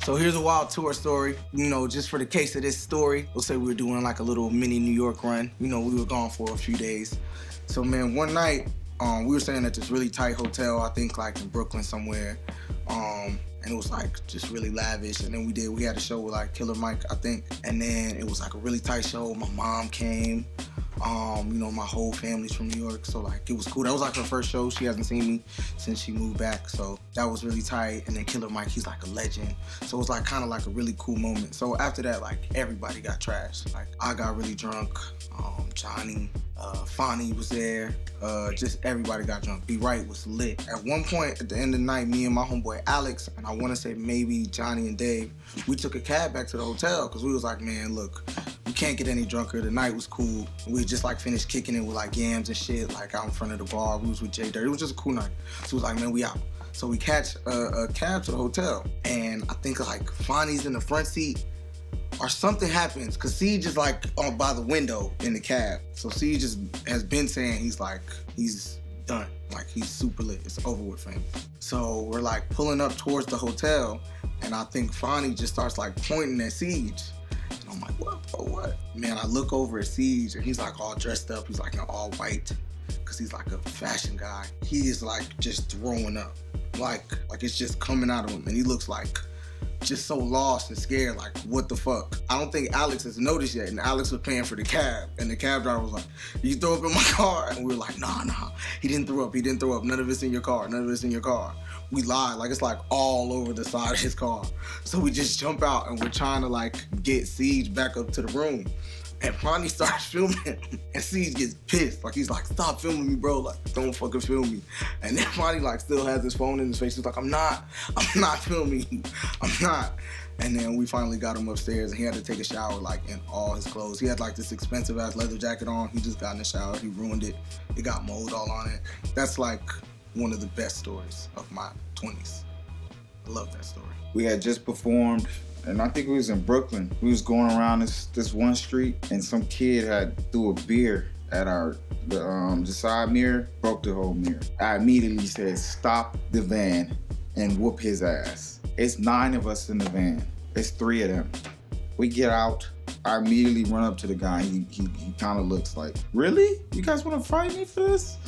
So here's a wild tour story. You know, just for the case of this story, we'll say we were doing like a little mini New York run. You know, we were gone for a few days. So man, one night, we were staying at this really tight hotel, I think like in Brooklyn somewhere. And it was like just really lavish. And then we had a show with like Killer Mike, I think. And then it was like a really tight show. My mom came. You know, my whole family's from New York, so like it was cool. That was like her first show. She hasn't seen me since she moved back, so that was really tight. And then Killer Mike, he's like a legend. So it was like kind of like a really cool moment. So after that, like everybody got trashed. Like I got really drunk. Johnny, Fonny was there. Just everybody got drunk. Be Right was lit. At one point at the end of the night, me and my homeboy Alex, and I want to say maybe Johnny and Dave, we took a cab back to the hotel because we was like, man, look, we can't get any drunker. The night was cool. We had just like finished kicking it with like yams and shit, like out in front of the bar. We was with J Dirt. It was just a cool night. So it was like, man, we out. So we catch a cab to the hotel, and I think like Fonny's in the front seat, or something happens, cause CeeJ is like by the window in the cab. So CeeJ just has been saying he's done, like he's super lit, it's over with for him. So we're like pulling up towards the hotel, and I think Fonny just starts like pointing at CeeJ. And I'm like, what, bro, what? Man, I look over at CeeJ, and he's like all dressed up, he's like in all white, cause he's like a fashion guy. He is like just throwing up, like it's just coming out of him, and he looks like just so lost and scared, like what the fuck? I don't think Alex has noticed yet, and Alex was paying for the cab, and the cab driver was like, you throw up in my car? And we were like, nah, he didn't throw up, none of it's in your car, We lied, like it's like all over the side of his car. So we just jump out, and we're trying to like get CeeJ back up to the room. And Fonny starts filming, and CeeJ gets pissed. Like, he's like, stop filming me, bro. Like, don't fucking film me. And then Fonny, like, still has his phone in his face. He's like, I'm not filming you. I'm not. And then we finally got him upstairs, and he had to take a shower, like, in all his clothes. He had, like, this expensive-ass leather jacket on. He just got in the shower. He ruined it. It got mold all on it. That's, like, one of the best stories of my 20s. I love that story. We had just performed, and I think we was in Brooklyn. We was going around this one street, and some kid had threw a beer at the side mirror, broke the whole mirror. I immediately said, stop the van and whoop his ass. It's 9 of us in the van. It's 3 of them. We get out. I immediately run up to the guy. He kind of looks like, really? You guys want to fight me for this?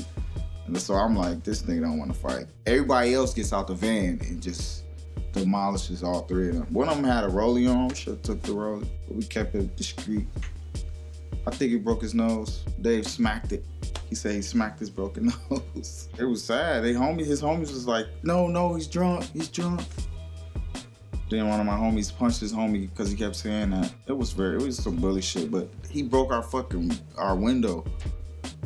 And so I'm like, this nigga don't want to fight. Everybody else gets out the van and just demolishes all 3 of them. One of them had a rollie on. We should have took the rollie, but we kept it discreet. I think he broke his nose. Dave smacked it. He said he smacked his broken nose. It was sad. His homies was like, no, he's drunk. Then one of my homies punched his homie because he kept saying that. It was some bully shit, but he broke our window.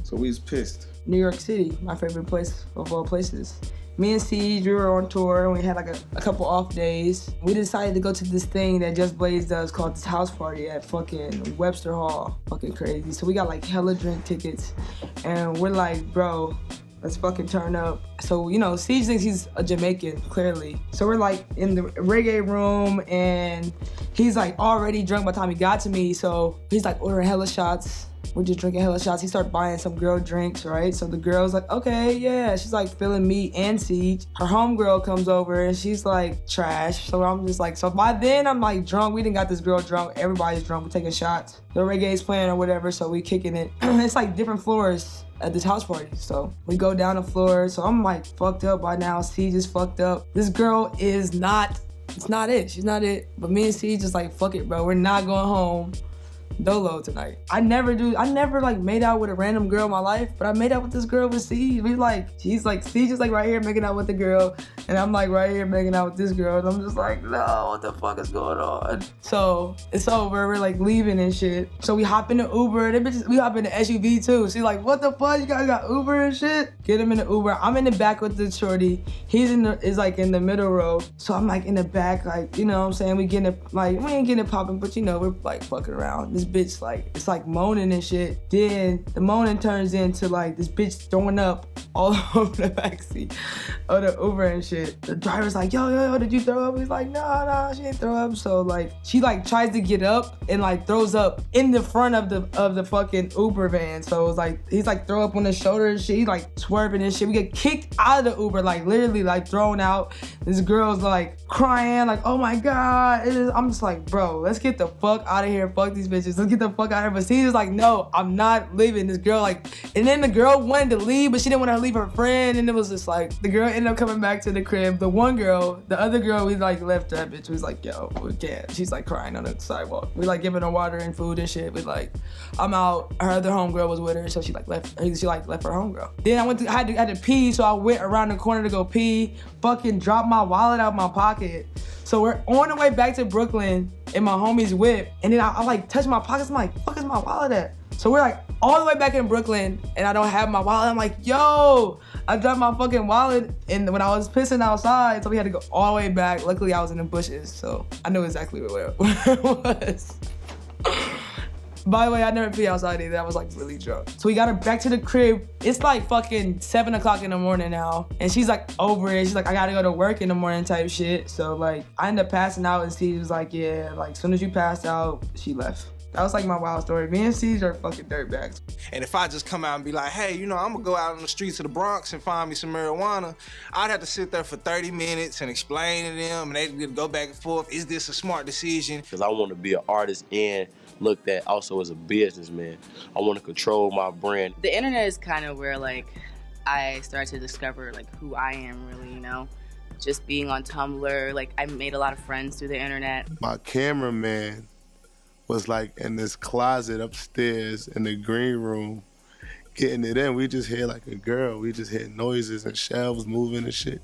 So we was pissed. New York City, my favorite place of all places. Me and CeeJ, we were on tour, and we had like a couple off days. We decided to go to this thing that Just Blaze does called this house party at fucking Webster Hall. Fucking crazy. So we got like hella drink tickets, and we're like, bro, let's fucking turn up. So, you know, CeeJ thinks he's a Jamaican, clearly. So we're like in the reggae room, and he's like already drunk by the time he got to me. So he's like ordering hella shots. We're just drinking hella shots. He started buying some girl drinks, right? So the girl's like, okay, yeah. She's like feeling me and CeeJ. Her homegirl comes over and she's like trash. So I'm just like, so by then I'm like drunk. We didn't got this girl drunk. Everybody's drunk. We're taking shots. The reggae's playing or whatever, so we kicking it. It's like different floors at this house party. So we go down the floor. So I'm like fucked up by now. CeeJ is fucked up. This girl is not, it's not it. She's not it. But me and CeeJ just like, fuck it, bro. We're not going home dolo tonight. I never like made out with a random girl in my life, but I made out with this girl with CeeJ. She's like, CeeJ is like right here making out with the girl, and I'm like right here making out with this girl, and I'm just like, no, what the fuck is going on? So it's over, we're like leaving and shit. So we hop in the Uber, we hop in the SUV too. She's like, what the fuck, you guys got Uber and shit? Get him in the Uber. I'm in the back with the shorty. He's like in the middle row. So I'm like in the back, like, you know what I'm saying? We ain't getting it popping, but you know, we're like fucking around. This bitch, like, it's like moaning and shit. Then the moaning turns into like this bitch throwing up all over the backseat of the Uber and shit. The driver's like, yo, did you throw up? He's like, no, she didn't throw up. So like, she like tries to get up and like throws up in the front of the fucking Uber van. So it was like, he's like throw up on his shoulder and shit. He's like swerving and shit. We get kicked out of the Uber, like literally like thrown out. This girl's like crying, like, oh my God. I'm just like, bro, let's get the fuck out of here. Fuck these bitches. Let's get the fuck out of here. But CeeJ was like, no, I'm not leaving. This girl like, and then the girl wanted to leave, but she didn't want to leave her friend. And it was just like, the girl ended up coming back to the crib. The one girl, the other girl, we like left that bitch. We was like, yo, we can't. She's like crying on the sidewalk. We like giving her water and food and shit. We like, I'm out. Her other homegirl was with her, so she like left. She like left her homegirl. Then I had to pee, so I went around the corner to go pee. Fucking dropped my wallet out of my pocket. So we're on the way back to Brooklyn in my homie's whip, and then I like touch my pockets. I'm like, fuck is my wallet at? So we're like all the way back in Brooklyn, and I don't have my wallet. I'm like, yo, I dropped my fucking wallet, and when I was pissing outside, so we had to go all the way back. Luckily, I was in the bushes, so I knew exactly where it was. By the way, I never pee outside either. I was like really drunk. So we got her back to the crib. It's like fucking 7 o'clock in the morning now. And she's like over it. She's like, I gotta go to work in the morning type shit. So like, I ended up passing out and CeeJ was like, yeah, like as soon as you passed out, she left. That was like my wild story. Me and CeeJ are fucking dirtbags. And if I just come out and be like, hey, you know, I'm gonna go out on the streets of the Bronx and find me some marijuana, I'd have to sit there for 30 minutes and explain to them, and they'd go back and forth. Is this a smart decision? Because I want to be an artist and looked at also as a businessman. I want to control my brand. The internet is kind of where like I started to discover like who I am really, you know? Just being on Tumblr, like I made a lot of friends through the internet. My cameraman was like in this closet upstairs in the green room getting it in. We just heard like a girl. We just heard noises and shelves moving and shit.